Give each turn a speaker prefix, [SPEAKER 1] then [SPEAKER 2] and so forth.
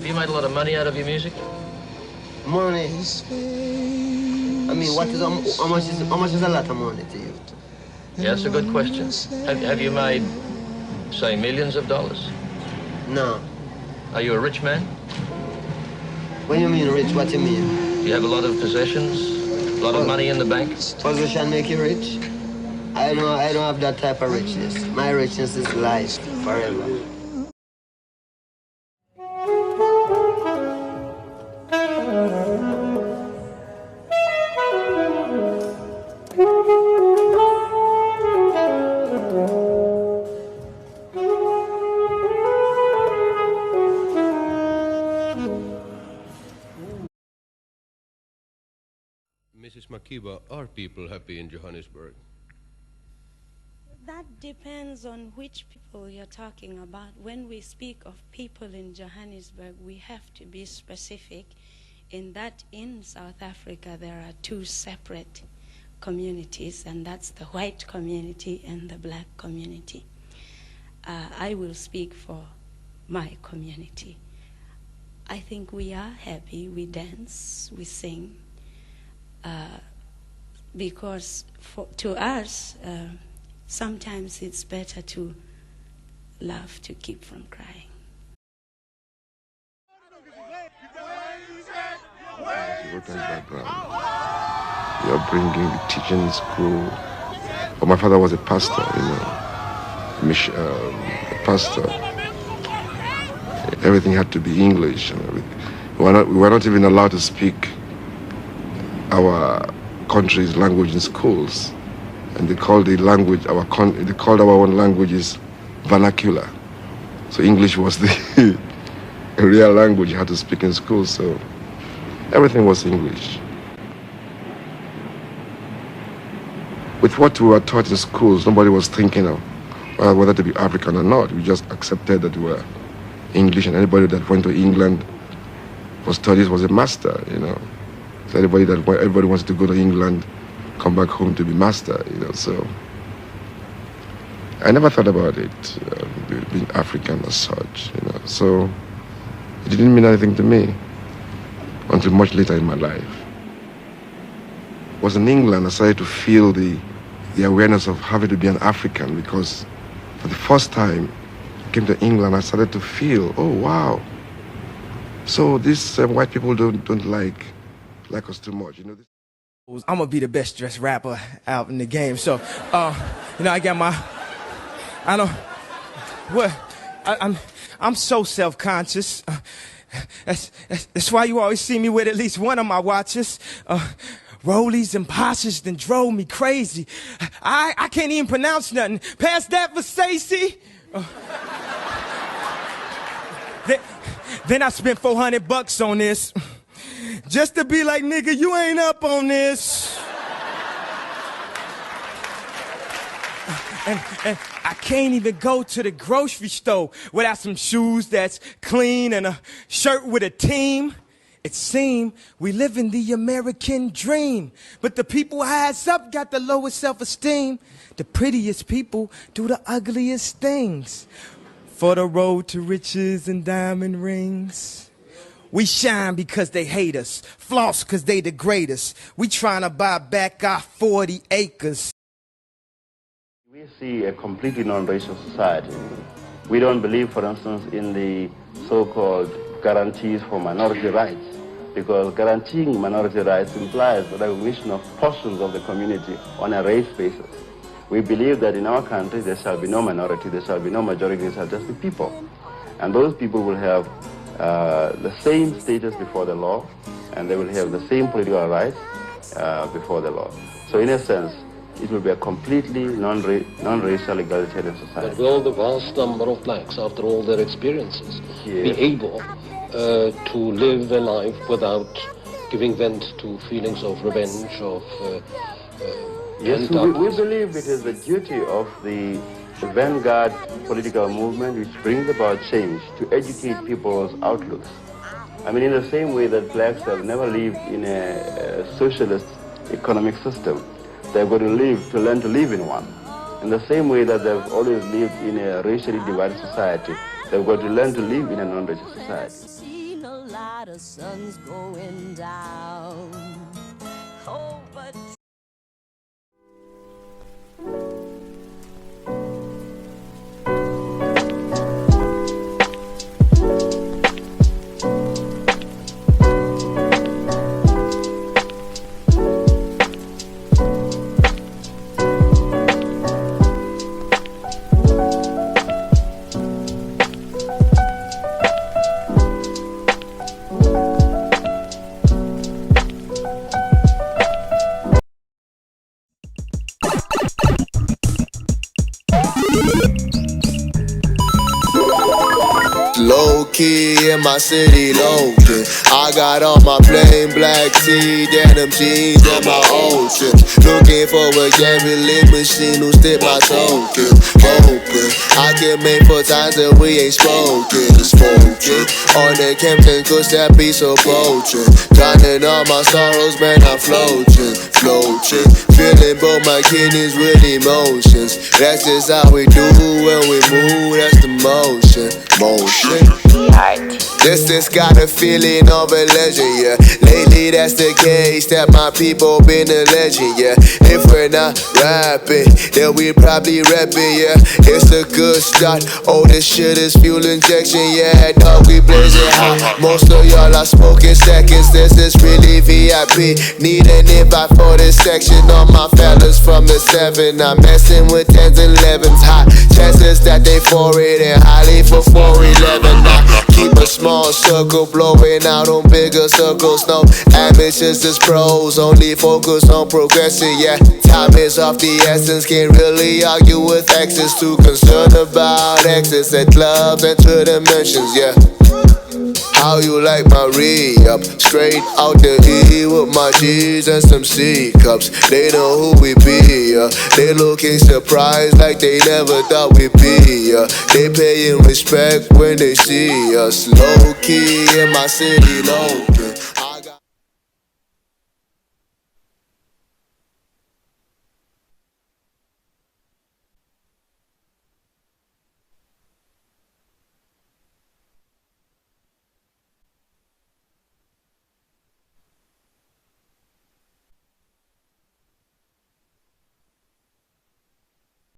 [SPEAKER 1] Have you made a lot of money out of your music?
[SPEAKER 2] Money? I mean, how much is a lot of money to you?
[SPEAKER 1] Yeah, that's a good question. Have you made, say, millions of dollars?
[SPEAKER 2] No.
[SPEAKER 1] Are you a rich man?
[SPEAKER 2] When you mean rich, what you mean?
[SPEAKER 1] You have a lot of possessions, a lot of money in the bank?
[SPEAKER 2] Possession make you rich? I don't have that type of richness. My richness is life, forever.
[SPEAKER 3] Mrs. Makiba, are people happy in Johannesburg?
[SPEAKER 4] That depends on which people you're talking about. When we speak of people in Johannesburg, we have to be specific in that in South Africa there are two separate communities, and that's the white community and the black community. I will speak for my community. I think we are happy, we dance, we sing, because to us, sometimes it's better to laugh to keep from crying.
[SPEAKER 5] You're bringing the teaching school. But my father was a pastor, a pastor. Everything had to be English. We were not even allowed to speak our country's language in schools, and they called the language they called our own languages vernacular. So English was the real language you had to speak in school. So everything was English. With what we were taught in schools, nobody was thinking of whether to be African or not. We just accepted that we were English, and anybody that went to England for studies was a master, So everybody wants to go to England, come back home to be master, So I never thought about it, being African as such, So it didn't mean anything to me until much later in my life. It was in England I started to feel the awareness of having to be an African, because for the first time I came to England, I started to feel, oh wow, so these white people don't like us too much,
[SPEAKER 6] I'm gonna be the best dressed rapper out in the game. So, I got I'm so self-conscious. That's why you always see me with at least one of my watches. Rollies and Porsches then drove me crazy. I can't even pronounce nothing. Pass that for Stacy. Then I spent $400 on this. Just to be like, nigga, you ain't up on this. And I can't even go to the grocery store without some shoes that's clean and a shirt with a team. It seems we live in the American dream, but the people highest up got the lowest self-esteem. The prettiest people do the ugliest things for the road to riches and diamond rings. We shine because they hate us, floss because they degrade us. We trying to buy back our 40 acres.
[SPEAKER 7] We see a completely non-racial society. We don't believe, for instance, in the so-called guarantees for minority rights, because guaranteeing minority rights implies the recognition of portions of the community on a race basis. We believe that in our country there shall be no minority, there shall be no majority, there shall just be people. And those people will have the same status before the law, and they will have the same political rights before the law. So in a sense, it will be a completely non-racial egalitarian society.
[SPEAKER 8] But will the vast number of blacks, after all their experiences, be able to live a life without giving vent to feelings of revenge,
[SPEAKER 7] yes, we believe it is the duty of the vanguard political movement which brings about change to educate people's outlooks. I mean, in the same way that blacks have never lived in a socialist economic system, they're going to learn to live in one. In the same way that they've always lived in a racially divided society, they're going to learn to live in a non-racial society.
[SPEAKER 9] whole lot of suns going down. Oh, but
[SPEAKER 10] Low key in my city, low key. I got on my plain black tee, denim jeans, and my old chips. Looking for a gambling machine who stick my token. Hoping I can make for times that we ain't spoken. On the Kempton coast, that be so potent. Drowning all my sorrows, man, I'm floating. Feeling both my kidneys with emotions. That's just how we do when we move, that's the motion. This got a feeling of a legend, yeah. Lately that's the case, that my people been a legend, yeah. If we're not rapping, then we probably rapping, yeah. It's a good start, oh this shit is fuel injection, yeah. Dog, we blazing hot, most of y'all are smoking seconds. This is really VIP, need an invite for this section. All my fellas from the 7, I'm messing with 10s and 11s. Hot chances that they for it and highly for 411. I keep a small circle blowing out on bigger circles. No ambitions, just pros, only focus on progressing, yeah. Time is of the essence, can't really argue with exes. Too concerned about exits at clubs and to dimensions, yeah. How you like my re-up? Straight out the E with my G's and some C cups. They know who we be, they looking surprised like they never thought we'd be, they paying respect when they see us. Low key in my city, low key.